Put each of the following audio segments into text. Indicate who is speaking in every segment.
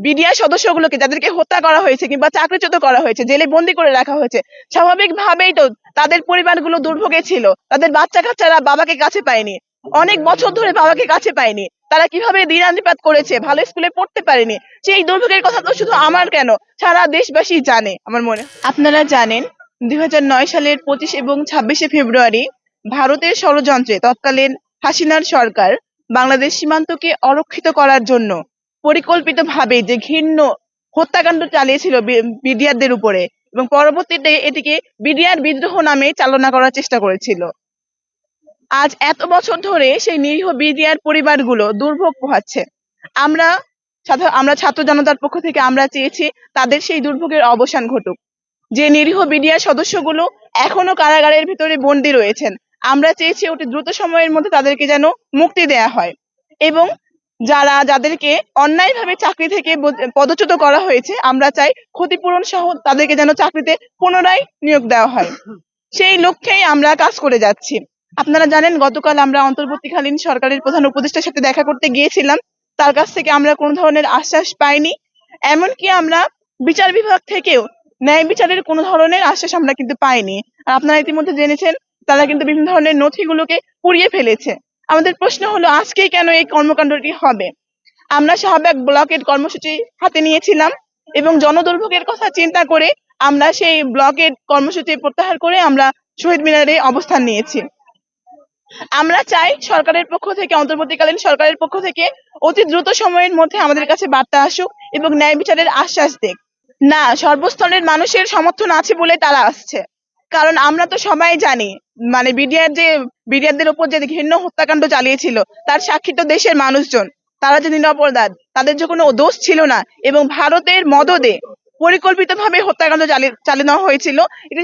Speaker 1: BDR সদস্যগুলোকে যাদেরকে হত্যা করা হয়েছে কিংবা চাকরিচ্যুত করা হয়েছে, জেলে বন্দি করে রাখা হয়েছে, স্বাভাবিকভাবেই তো তাদের পরিবারগুলো দুর্ভোগে ছিল। তাদের বাচ্চা কাচ্চারা বাবাকে কাছে পায়নি, অনেক বছর ধরে বাবাকে কাছে পায়নি। তারা কিভাবে দিনাতিপাত করেছে, ভালো স্কুলে পড়তে পারেনি। সেই দুর্ভোগের কথা তো শুধু আমার কেন, সারা দেশবাসী জানে আমার মনে। আপনারা জানেন 2009 সালের 25 এবং 26শে ফেব্রুয়ারি ভারতের ষড়যন্ত্রে তৎকালীন হাসিনার সরকার বাংলাদেশ সীমান্তকে অরক্ষিত করার জন্য পরিকল্পিতভাবে যে ঘৃণ্য হত্যাকাণ্ড চালিয়েছিল বিডিআরদের উপরে, এবং পরবর্তীতে এটিকে বিডিআর বিদ্রোহ নামে চালনা করার চেষ্টা করেছিল। আজ এত বছর ধরে সেই নিরীহ বিডিআর পরিবারগুলো দুর্ভোগ পোহাচ্ছে। আমরা আমরা ছাত্র জনতার পক্ষ থেকে আমরা চেয়েছি তাদের সেই দুর্ভোগের অবসান ঘটুক। যে নিরীহ বিডিআর সদস্যগুলো এখনো কারাগারের ভিতরে বন্দী রয়েছেন, আমরা চেয়েছি অতি দ্রুত সময়ের মধ্যে তাদেরকে যেন মুক্তি দেয়া হয়, এবং যাদেরকে অন্যায়ভাবে চাকরি থেকে পদচ্যুত করা হয়েছে, আমরা চাই ক্ষতিপূরণ সহ তাদেরকে যেন চাকরিতে পুনরায় নিয়োগ দেওয়া হয়। সেই লক্ষ্যেই আমরা কাজ করে যাচ্ছি। আপনারা জানেন গতকাল আমরা অন্তর্বর্তীকালীন সরকারের প্রধান উপদেষ্টার সাথে দেখা করতে গিয়েছিলাম। তার কাছ থেকে আমরা কোনো ধরনের আশ্বাস পাইনি। এমনকি আমরা বিচার বিভাগ থেকেও ন্যায় বিচারের কোনো ধরনের আশ্বাস আমরা কিন্তু পাইনি। আর আপনারা ইতিমধ্যে জেনেছেন তারা কিন্তু বিভিন্ন ধরনের নথিগুলোকে পুড়িয়ে ফেলেছে। আমাদের প্রশ্ন হলো আজকেই কেন এই কর্মকাণ্ডটি হবে? আমরা শাহবাগ ব্লকের কর্মসূচি হাতে নিয়েছিলাম এবং জনদুর্ভোগের কথা চিন্তা করে আমরা সেই ব্লকের কর্মসূচি প্রত্যাহার করে আমরা শহীদ মিনারে অবস্থান নিয়েছি। আমরা চাই সরকারের পক্ষ থেকে, অন্তর্বর্তীকালীন সরকারের পক্ষ থেকে অতি দ্রুত সময়ের মধ্যে আমাদের কাছে বার্তা আসুক এবং ন্যায় বিচারের আশ্বাস দেখ। না, সর্বস্তরের মানুষের সমর্থন আছে বলে তারা আসছে। কারণ আমরা তো সবাই জানি, মানে বিডিআরদের উপর যে ঘৃণ্য হত্যাকাণ্ড চালিয়েছিল তার সাক্ষী তো দেশের মানুষজন। তারা যে নিরপরাধ, তাদের যে কোনো দোষ ছিল না, এবং ভারতের মদদে পরিকল্পিতভাবে হত্যাকাণ্ড চালানো হয়েছিল, এটা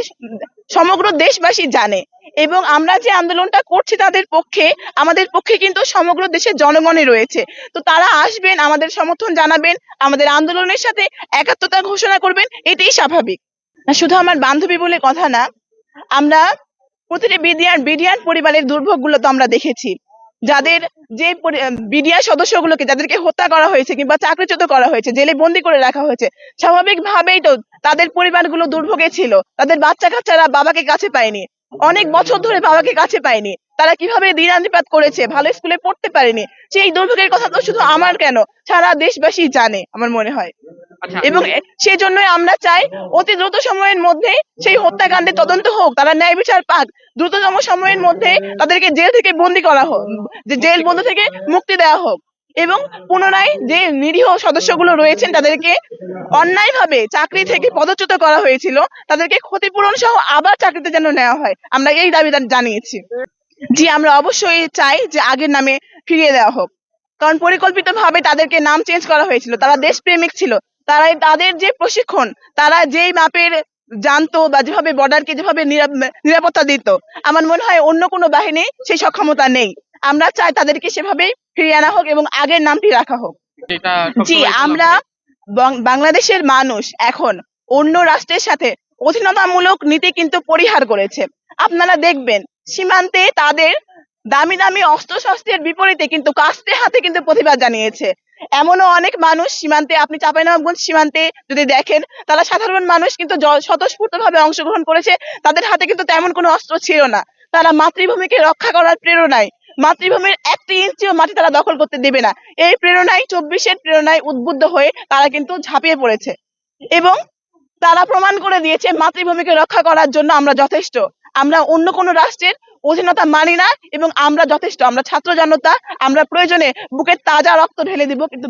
Speaker 1: সমগ্র দেশবাসী জানে। এবং আমরা যে আন্দোলনটা করছি তাদের পক্ষে, আমাদের পক্ষে কিন্তু সমগ্র দেশের জনগণই রয়েছে। তো তারা আসবেন, আমাদের সমর্থন জানাবেন, আমাদের আন্দোলনের সাথে একাত্মতা ঘোষণা করবেন, এটাই স্বাভাবিক। শুধু আমার বান্ধবী বলে কথা না, আমরা প্রতিটি বিডিআর পরিবারের দুর্ভোগ গুলো তো আমরা দেখেছি। যাদের যে বিডিআর সদস্যগুলোকে যাদেরকে হত্যা করা হয়েছে কিংবা চাকরিচ্যুত করা হয়েছে, জেলে বন্দি করে রাখা হয়েছে, স্বাভাবিকভাবেই তো তাদের পরিবারগুলো দুর্ভোগে ছিল। তাদের বাচ্চা কাচ্চারা বাবাকে কাছে পায়নি, অনেক বছর ধরে বাবাকে কাছে পায়নি। তারা কিভাবে দিনাতিপাত করেছে, ভালো স্কুলে পড়তে পারেনি। সেই দুর্ভোগের কথা তো শুধু আমার কেন, সারা দেশবাসী জানে আমার মনে হয়। এবং সেই জন্যই আমরা চাই অতি দ্রুত সময়ের মধ্যে সেই হত্যাকাণ্ডের তদন্ত হোক, তারা ন্যায় বিচার পাক, দ্রুততম সময়ের মধ্যে তাদেরকে জেল থেকে বন্দি করা হোক, জেল বন্ধ থেকে মুক্তি দেওয়া হোক, এবং পুনরায় যে নিরীহ সদস্যগুলো রয়েছেন তাদেরকে অন্যায়ভাবে চাকরি থেকে পদচ্যুত করা হয়েছিল, তাদেরকে ক্ষতিপূরণ সহ আবার চাকরিতে যেন নেওয়া হয়, আমরা এই দাবি জানিয়েছি। জি, আমরা অবশ্যই চাই যে আগের নামে ফিরিয়ে দেওয়া হোক। কারণ পরিকল্পিতভাবে তাদেরকে নাম চেঞ্জ করা হয়েছিল। তারা দেশপ্রেমিক ছিল। তাদের যে প্রশিক্ষণ, তারা যেই মাপের জানতো বা যেভাবে বর্ডারকে যেভাবে নিরাপত্তা দিত, আমার মনে হয় অন্য কোনো বাহিনী সেই সক্ষমতা নেই। আমরা চাই তাদেরকে সেভাবেই ফিরিয়ে আনা হোক এবং আগের নামটি রাখা হোক। জি, আমরা বাংলাদেশের মানুষ এখন অন্য রাষ্ট্রের সাথে অধীনতামূলক নীতি কিন্তু পরিহার করেছে। আপনারা দেখবেন সীমান্তে তাদের দামি দামি অস্ত্রশস্ত্রের বিপরীতে কিন্তু কাস্তে হাতে কিন্তু প্রতিবাদ জানিয়েছে। এমনও অনেক মানুষ সীমান্তে, আপনি চাঁপাইনবাবগঞ্জ সীমান্তে যদি দেখেন, তারা সাধারণ মানুষ কিন্তু স্বতঃস্ফূর্তভাবে অংশগ্রহণ করেছে। তাদের হাতে কিন্তু তেমন কোনো অস্ত্র ছিল না। তারা মাতৃভূমিকে রক্ষা করার প্রেরণায়, মাতৃভূমির 1 ইঞ্চিও মাটি তারা দখল করতে দেবে না, এই প্রেরণায়, 24-এর প্রেরণায় উদ্বুদ্ধ হয়ে তারা কিন্তু ঝাঁপিয়ে পড়েছে, এবং তারা প্রমাণ করে দিয়েছে মাতৃভূমিকে রক্ষা করার জন্য আমরা যথেষ্ট। আমরা অন্য কোনো রাষ্ট্রের অধীনতা মানি না, এবং আমরা যথেষ্ট। আমরা ছাত্র জনতা, আমরা প্রয়োজনে বুকের তাজা রক্ত ঢেলে দিব, কিন্তু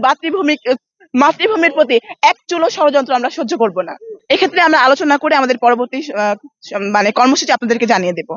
Speaker 1: মাতৃভূমির প্রতি এক চুলো ষড়যন্ত্র আমরা সহ্য করব না। এক্ষেত্রে আমরা আলোচনা করে আমাদের পরবর্তী মানে কর্মসূচি আপনাদেরকে জানিয়ে দেব।